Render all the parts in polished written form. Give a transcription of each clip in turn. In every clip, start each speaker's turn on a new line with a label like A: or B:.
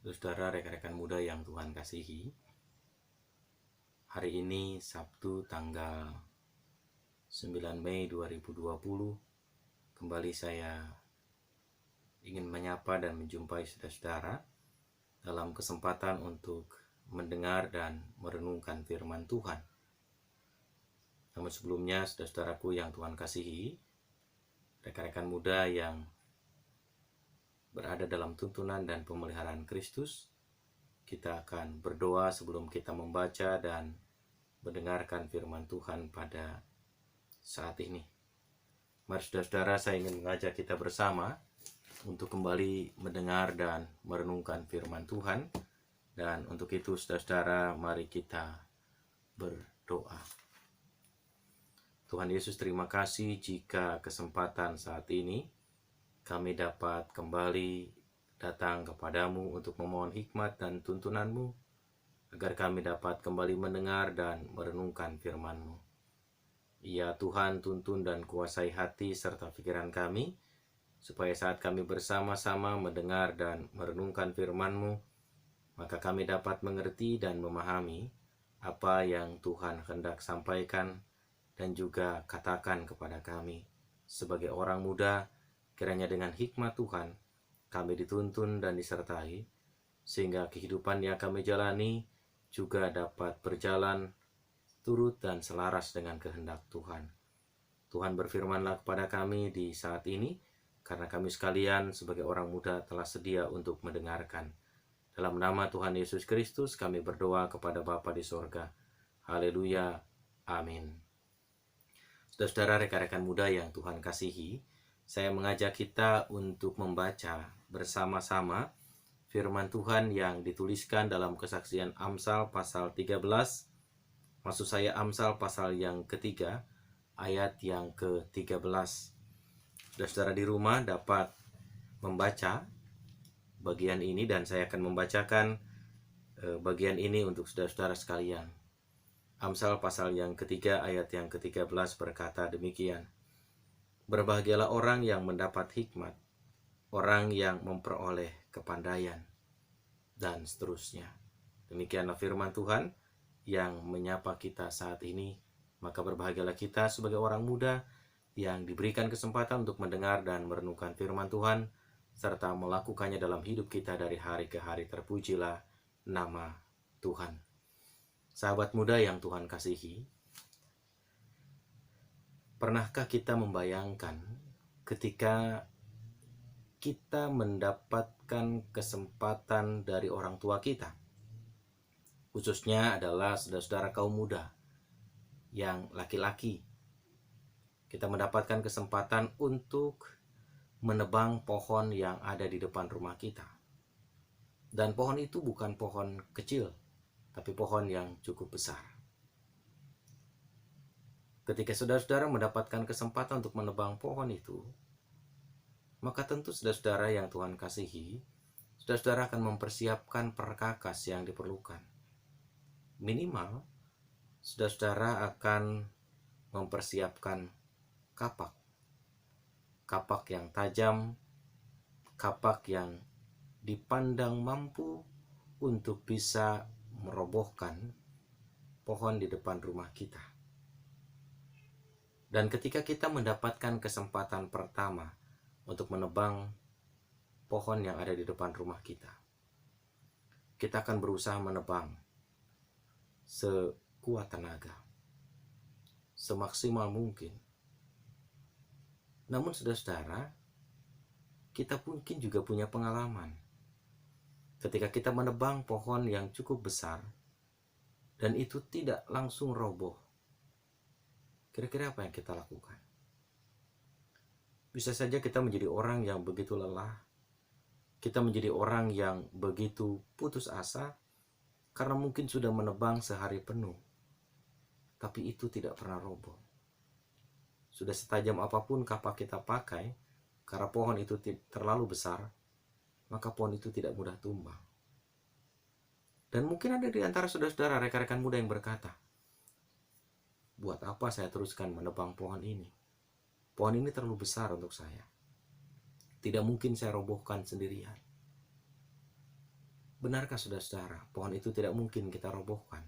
A: Saudara, rekan-rekan muda yang Tuhan kasihi, hari ini Sabtu tanggal 9 Mei 2020, kembali saya ingin menyapa dan menjumpai saudara-saudara dalam kesempatan untuk mendengar dan merenungkan firman Tuhan. Namun sebelumnya, saudara-saudaraku yang Tuhan kasihi, rekan-rekan muda yang berada dalam tuntunan dan pemeliharaan Kristus, kita akan berdoa sebelum kita membaca dan mendengarkan firman Tuhan pada saat ini. Mari saudara-saudara, saya ingin mengajak kita bersama untuk kembali mendengar dan merenungkan firman Tuhan. Dan untuk itu saudara-saudara, mari kita berdoa. Tuhan Yesus, terima kasih jika kesempatan saat ini kami dapat kembali datang kepadamu untuk memohon hikmat dan tuntunan-Mu, agar kami dapat kembali mendengar dan merenungkan firman-Mu. Ya Tuhan, tuntun dan kuasai hati serta pikiran kami, supaya saat kami bersama-sama mendengar dan merenungkan firman-Mu, maka kami dapat mengerti dan memahami apa yang Tuhan hendak sampaikan dan juga katakan kepada kami. Sebagai orang muda, kiranya dengan hikmat Tuhan, kami dituntun dan disertai, sehingga kehidupan yang kami jalani juga dapat berjalan turut dan selaras dengan kehendak Tuhan. Tuhan, berfirmanlah kepada kami di saat ini, karena kami sekalian sebagai orang muda telah sedia untuk mendengarkan. Dalam nama Tuhan Yesus Kristus kami berdoa kepada Bapa di sorga. Haleluya. Amin. Saudara-saudara, rekan-rekan muda yang Tuhan kasihi, saya mengajak kita untuk membaca bersama-sama firman Tuhan yang dituliskan dalam kesaksian Amsal pasal 13, maksud saya Amsal pasal yang ketiga, ayat yang ke-13. Saudara-saudara di rumah dapat membaca bagian ini, dan saya akan membacakan bagian ini untuk saudara-saudara sekalian. Amsal pasal yang ketiga ayat yang ke-13 berkata demikian: Berbahagialah orang yang mendapat hikmat, orang yang memperoleh kepandaian, dan seterusnya. Demikianlah firman Tuhan yang menyapa kita saat ini. Maka berbahagialah kita sebagai orang muda yang diberikan kesempatan untuk mendengar dan merenungkan firman Tuhan, serta melakukannya dalam hidup kita dari hari ke hari. Terpujilah nama Tuhan. Sahabat muda yang Tuhan kasihi, pernahkah kita membayangkan ketika kita mendapatkan kesempatan dari orang tua kita, khususnya adalah saudara-saudara kaum muda yang laki-laki, kita mendapatkan kesempatan untuk menebang pohon yang ada di depan rumah kita. Dan pohon itu bukan pohon kecil, tapi pohon yang cukup besar. Ketika saudara-saudara mendapatkan kesempatan untuk menebang pohon itu, maka tentu saudara-saudara yang Tuhan kasihi, saudara-saudara akan mempersiapkan perkakas yang diperlukan. Minimal, saudara-saudara akan mempersiapkan kapak. Kapak yang tajam, kapak yang dipandang mampu untuk bisa merobohkan pohon di depan rumah kita. Dan ketika kita mendapatkan kesempatan pertama untuk menebang pohon yang ada di depan rumah kita, kita akan berusaha menebang sekuat tenaga, semaksimal mungkin. Namun saudara-saudara, kita mungkin juga punya pengalaman ketika kita menebang pohon yang cukup besar dan itu tidak langsung roboh. Kira-kira apa yang kita lakukan? Bisa saja kita menjadi orang yang begitu lelah, kita menjadi orang yang begitu putus asa karena mungkin sudah menebang sehari penuh, tapi itu tidak pernah roboh. Sudah setajam apapun kapak kita pakai, karena pohon itu terlalu besar, maka pohon itu tidak mudah tumbang. Dan mungkin ada di antara saudara-saudara, rekan-rekan muda yang berkata, buat apa saya teruskan menebang pohon ini? Pohon ini terlalu besar untuk saya. Tidak mungkin saya robohkan sendirian. Benarkah saudara-saudara, pohon itu tidak mungkin kita robohkan?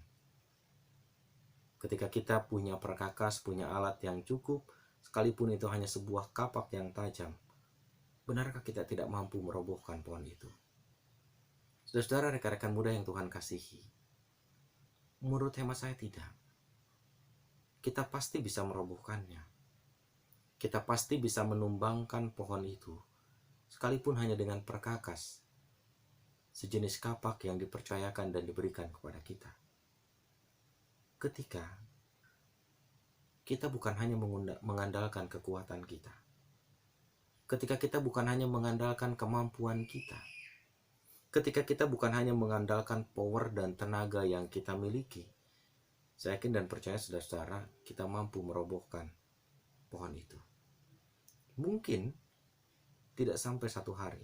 A: Ketika kita punya perkakas, punya alat yang cukup, sekalipun itu hanya sebuah kapak yang tajam, benarkah kita tidak mampu merobohkan pohon itu? Saudara-saudara, rekan-rekan muda yang Tuhan kasihi, menurut hemat saya tidak. Kita pasti bisa merobohkannya. Kita pasti bisa menumbangkan pohon itu, sekalipun hanya dengan perkakas, sejenis kapak yang dipercayakan dan diberikan kepada kita. Ketika kita bukan hanya mengandalkan kekuatan kita, ketika kita bukan hanya mengandalkan kemampuan kita, ketika kita bukan hanya mengandalkan power dan tenaga yang kita miliki, saya yakin dan percaya saudara-saudara, kita mampu merobohkan pohon itu. Mungkin tidak sampai 1 hari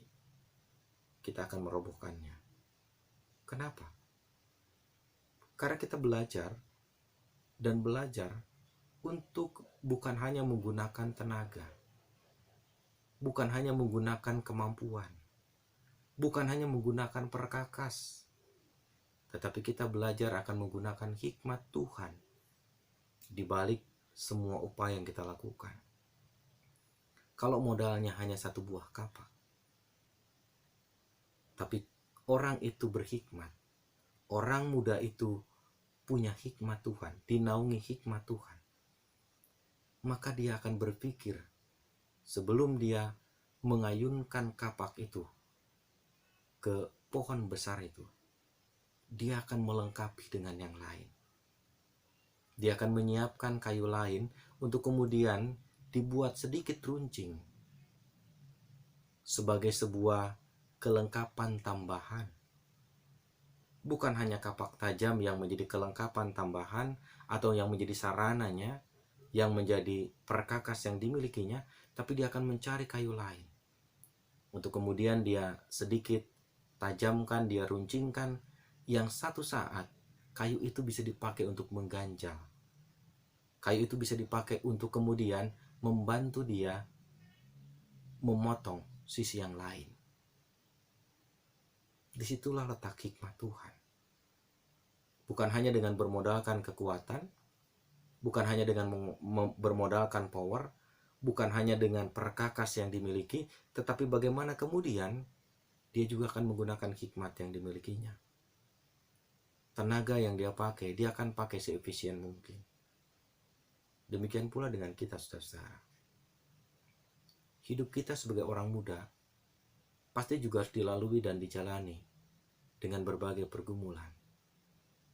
A: kita akan merobohkannya. Kenapa? Karena kita belajar untuk bukan hanya menggunakan tenaga, bukan hanya menggunakan kemampuan, bukan hanya menggunakan perkakas, tetapi kita belajar akan menggunakan hikmat Tuhan di balik semua upaya yang kita lakukan. Kalau modalnya hanya 1 buah kapak, tapi orang itu berhikmat, orang muda itu punya hikmat Tuhan, dinaungi hikmat Tuhan, maka dia akan berpikir sebelum dia mengayunkan kapak itu ke pohon besar itu, dia akan melengkapi dengan yang lain. Dia akan menyiapkan kayu lain untuk kemudian dibuat sedikit runcing sebagai sebuah kelengkapan tambahan. Bukan hanya kapak tajam yang menjadi kelengkapan tambahan atau yang menjadi sarananya, yang menjadi perkakas yang dimilikinya, tapi dia akan mencari kayu lain untuk kemudian dia sedikit tajamkan, dia runcingkan, yang satu saat kayu itu bisa dipakai untuk mengganjal. Kayu itu bisa dipakai untuk kemudian membantu dia memotong sisi yang lain. Disitulah letak hikmat Tuhan. Bukan hanya dengan bermodalkan kekuatan, bukan hanya dengan bermodalkan power, bukan hanya dengan perkakas yang dimiliki, tetapi bagaimana kemudian dia juga akan menggunakan hikmat yang dimilikinya. Tenaga yang dia pakai, dia akan pakai seefisien mungkin. Demikian pula dengan kita, saudara-saudara. Hidup kita sebagai orang muda pasti juga harus dilalui dan dijalani dengan berbagai pergumulan,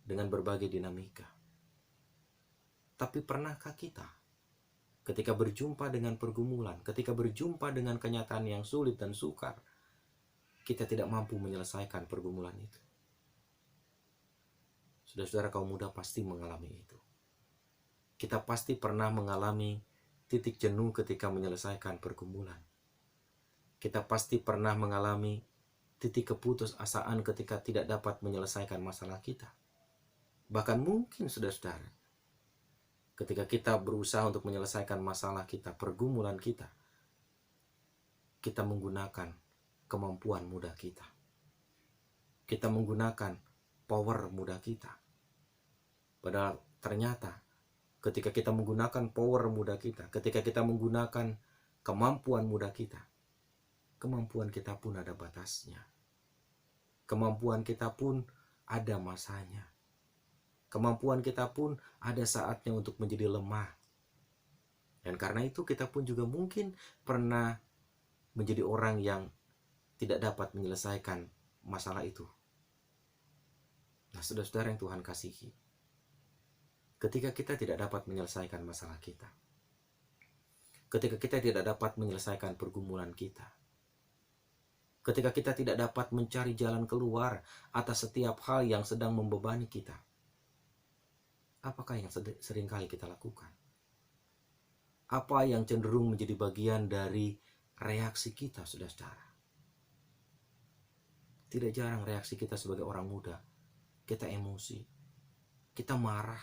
A: dengan berbagai dinamika. Tapi pernahkah kita ketika berjumpa dengan pergumulan, ketika berjumpa dengan kenyataan yang sulit dan sukar, kita tidak mampu menyelesaikan pergumulan itu? Saudara-saudara kaum muda pasti mengalami itu. Kita pasti pernah mengalami titik jenuh ketika menyelesaikan pergumulan. Kita pasti pernah mengalami titik keputusasaan ketika tidak dapat menyelesaikan masalah kita. Bahkan mungkin saudara-saudara, ketika kita berusaha untuk menyelesaikan masalah kita, pergumulan kita menggunakan kemampuan muda kita. Kita menggunakan power muda kita. Padahal ternyata ketika kita menggunakan power muda kita, ketika kita menggunakan kemampuan muda kita, kemampuan kita pun ada batasnya. Kemampuan kita pun ada masanya. Kemampuan kita pun ada saatnya untuk menjadi lemah. Dan karena itu kita pun juga mungkin pernah menjadi orang yang tidak dapat menyelesaikan masalah itu. Nah, saudara-saudara yang Tuhan kasihi, ketika kita tidak dapat menyelesaikan masalah kita, ketika kita tidak dapat menyelesaikan pergumulan kita, ketika kita tidak dapat mencari jalan keluar atas setiap hal yang sedang membebani kita, apakah yang seringkali kita lakukan? Apa yang cenderung menjadi bagian dari reaksi kita, saudara-saudara? Tidak jarang reaksi kita sebagai orang muda, kita emosi, kita marah,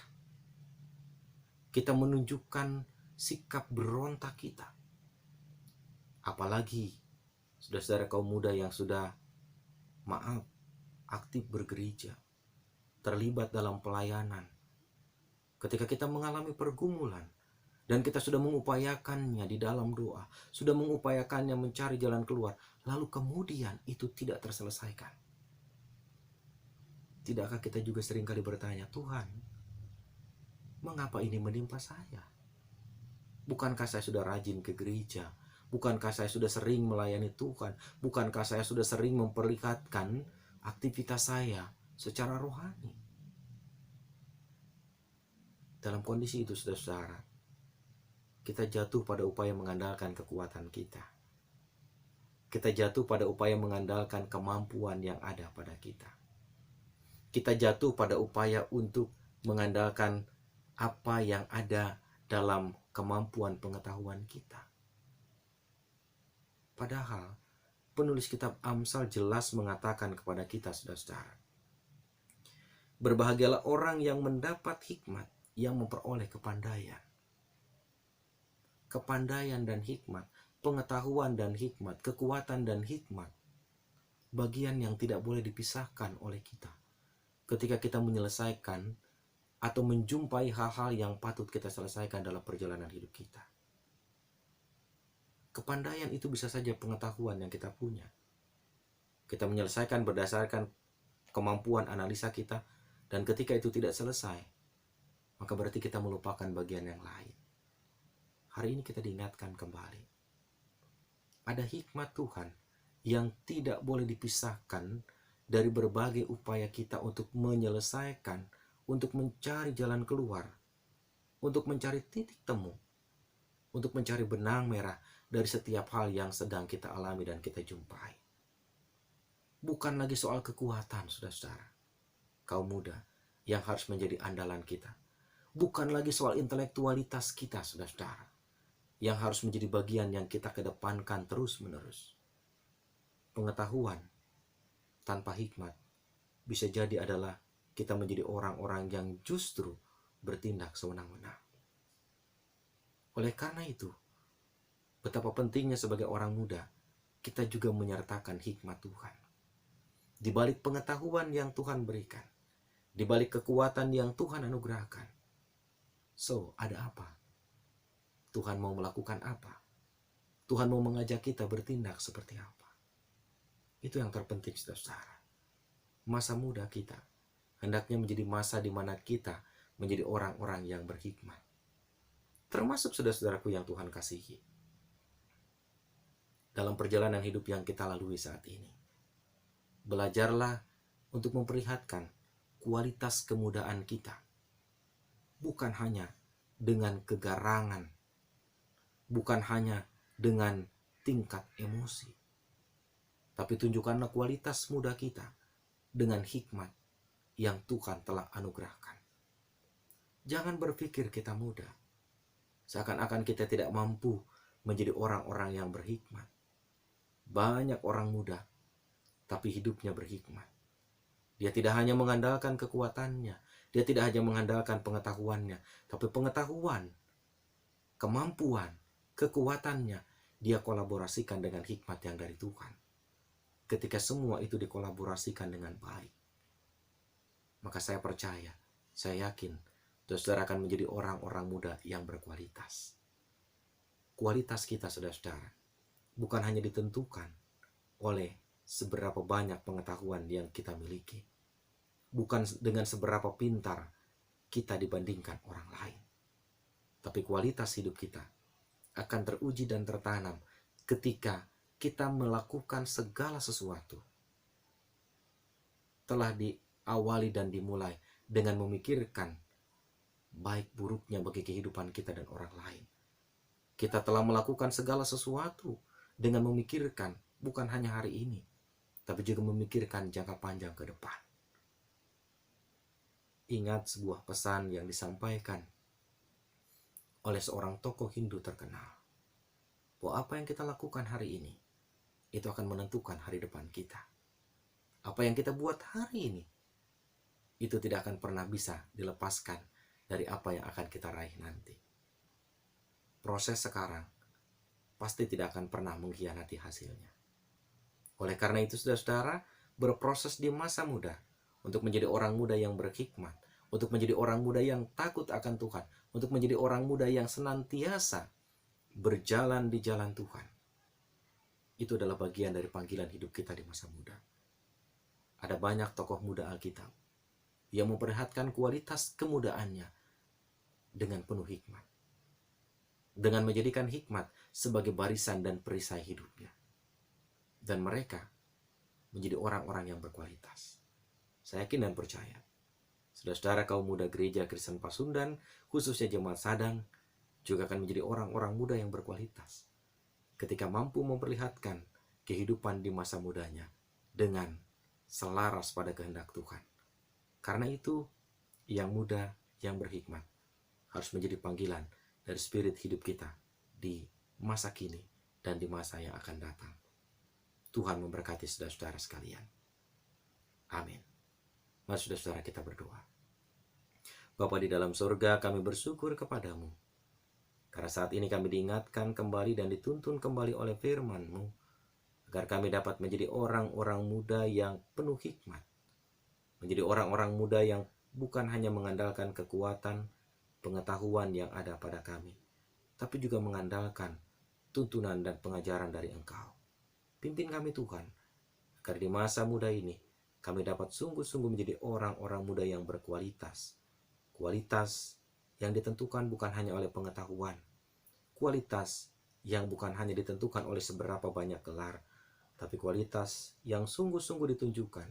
A: kita menunjukkan sikap berontak kita. Apalagi saudara-saudara kaum muda yang sudah, maaf, aktif bergereja, terlibat dalam pelayanan, ketika kita mengalami pergumulan, dan kita sudah mengupayakannya di dalam doa, sudah mengupayakannya mencari jalan keluar, lalu kemudian itu tidak terselesaikan. Tidakkah kita juga seringkali bertanya, Tuhan, mengapa ini menimpa saya? Bukankah saya sudah rajin ke gereja? Bukankah saya sudah sering melayani Tuhan? Bukankah saya sudah sering memperlihatkan aktivitas saya secara rohani? Dalam kondisi itu, saudara-saudara, kita jatuh pada upaya mengandalkan kekuatan kita. Kita jatuh pada upaya mengandalkan kemampuan yang ada pada kita. Kita jatuh pada upaya untuk mengandalkan apa yang ada dalam kemampuan pengetahuan kita. Padahal penulis kitab Amsal jelas mengatakan kepada kita, saudara-saudara, berbahagialah orang yang mendapat hikmat, yang memperoleh kepandaian. Kepandaian dan hikmat, pengetahuan dan hikmat, kekuatan dan hikmat, bagian yang tidak boleh dipisahkan oleh kita ketika kita menyelesaikan atau menjumpai hal-hal yang patut kita selesaikan dalam perjalanan hidup kita. Kepandaian itu bisa saja pengetahuan yang kita punya. Kita menyelesaikan berdasarkan kemampuan analisa kita, dan ketika itu tidak selesai, maka berarti kita melupakan bagian yang lain. Hari ini kita diingatkan kembali. Ada hikmat Tuhan yang tidak boleh dipisahkan dari berbagai upaya kita untuk menyelesaikan, untuk mencari jalan keluar, untuk mencari titik temu, untuk mencari benang merah dari setiap hal yang sedang kita alami dan kita jumpai. Bukan lagi soal kekuatan, saudara-saudara, kaum muda yang harus menjadi andalan kita. Bukan lagi soal intelektualitas kita, saudara-saudara, yang harus menjadi bagian yang kita kedepankan terus-menerus. Pengetahuan tanpa hikmat bisa jadi adalah kita menjadi orang-orang yang justru bertindak sewenang-wenang. Oleh karena itu, betapa pentingnya sebagai orang muda kita juga menyertakan hikmat Tuhan. Di balik pengetahuan yang Tuhan berikan, di balik kekuatan yang Tuhan anugerahkan. So, ada apa? Tuhan mau melakukan apa? Tuhan mau mengajak kita bertindak seperti apa? Itu yang terpenting, saudara-saudara. Masa muda kita hendaknya menjadi masa di mana kita menjadi orang-orang yang berhikmat. Termasuk saudara-saudaraku yang Tuhan kasihi. Dalam perjalanan hidup yang kita lalui saat ini, belajarlah untuk memperlihatkan kualitas kemudaan kita. Bukan hanya dengan kegarangan, bukan hanya dengan tingkat emosi, tapi tunjukkanlah kualitas muda kita dengan hikmat yang Tuhan telah anugerahkan. Jangan berpikir kita muda seakan-akan kita tidak mampu menjadi orang-orang yang berhikmat. Banyak orang muda, tapi hidupnya berhikmat. Dia tidak hanya mengandalkan kekuatannya, dia tidak hanya mengandalkan pengetahuannya, tapi pengetahuan, kemampuan, kekuatannya, dia kolaborasikan dengan hikmat yang dari Tuhan. Ketika semua itu dikolaborasikan dengan baik, maka saya percaya, saya yakin, saudara akan menjadi orang-orang muda yang berkualitas. Kualitas kita, saudara-saudara, bukan hanya ditentukan oleh seberapa banyak pengetahuan yang kita miliki, bukan dengan seberapa pintar kita dibandingkan orang lain, tapi kualitas hidup kita akan teruji dan tertanam ketika kita melakukan segala sesuatu telah diawali dan dimulai dengan memikirkan baik buruknya bagi kehidupan kita dan orang lain. Kita telah melakukan segala sesuatu dengan memikirkan bukan hanya hari ini, tapi juga memikirkan jangka panjang ke depan. Ingat sebuah pesan yang disampaikan oleh seorang tokoh Hindu terkenal, bahwa apa yang kita lakukan hari ini itu akan menentukan hari depan kita. Apa yang kita buat hari ini itu tidak akan pernah bisa dilepaskan dari apa yang akan kita raih nanti. Proses sekarang pasti tidak akan pernah mengkhianati hasilnya. Oleh karena itu, saudara-saudara, berproses di masa muda untuk menjadi orang muda yang berhikmat, untuk menjadi orang muda yang takut akan Tuhan, untuk menjadi orang muda yang senantiasa berjalan di jalan Tuhan. Itu adalah bagian dari panggilan hidup kita di masa muda. Ada banyak tokoh muda Alkitab yang memperlihatkan kualitas kemudaannya dengan penuh hikmat, dengan menjadikan hikmat sebagai barisan dan perisai hidupnya. Dan mereka menjadi orang-orang yang berkualitas. Saya yakin dan percaya, saudara-saudara kaum muda gereja Kristen Pasundan, khususnya Jemaat Sadang, juga akan menjadi orang-orang muda yang berkualitas ketika mampu memperlihatkan kehidupan di masa mudanya dengan selaras pada kehendak Tuhan. Karena itu, yang muda, yang berhikmat harus menjadi panggilan dari spirit hidup kita di masa kini dan di masa yang akan datang. Tuhan memberkati saudara-saudara sekalian. Amin. Mari saudara-saudara kita berdoa. Bapa di dalam surga, kami bersyukur kepadamu karena saat ini kami diingatkan kembali dan dituntun kembali oleh firman-Mu agar kami dapat menjadi orang-orang muda yang penuh hikmat, menjadi orang-orang muda yang bukan hanya mengandalkan kekuatan, pengetahuan yang ada pada kami, tapi juga mengandalkan tuntunan dan pengajaran dari Engkau. Pimpin kami Tuhan, agar di masa muda ini kami dapat sungguh-sungguh menjadi orang-orang muda yang berkualitas. Kualitas yang ditentukan bukan hanya oleh pengetahuan, kualitas yang bukan hanya ditentukan oleh seberapa banyak gelar, tapi kualitas yang sungguh-sungguh ditunjukkan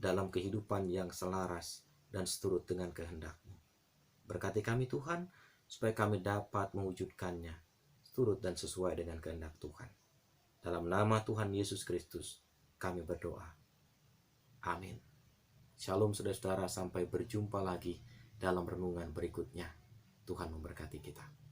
A: dalam kehidupan yang selaras dan seturut dengan kehendak-Mu. Berkati kami Tuhan, supaya kami dapat mewujudkannya seturut dan sesuai dengan kehendak Tuhan. Dalam nama Tuhan Yesus Kristus, kami berdoa. Amin. Shalom saudara-saudara, sampai berjumpa lagi dalam renungan berikutnya. Tuhan memberkati kita.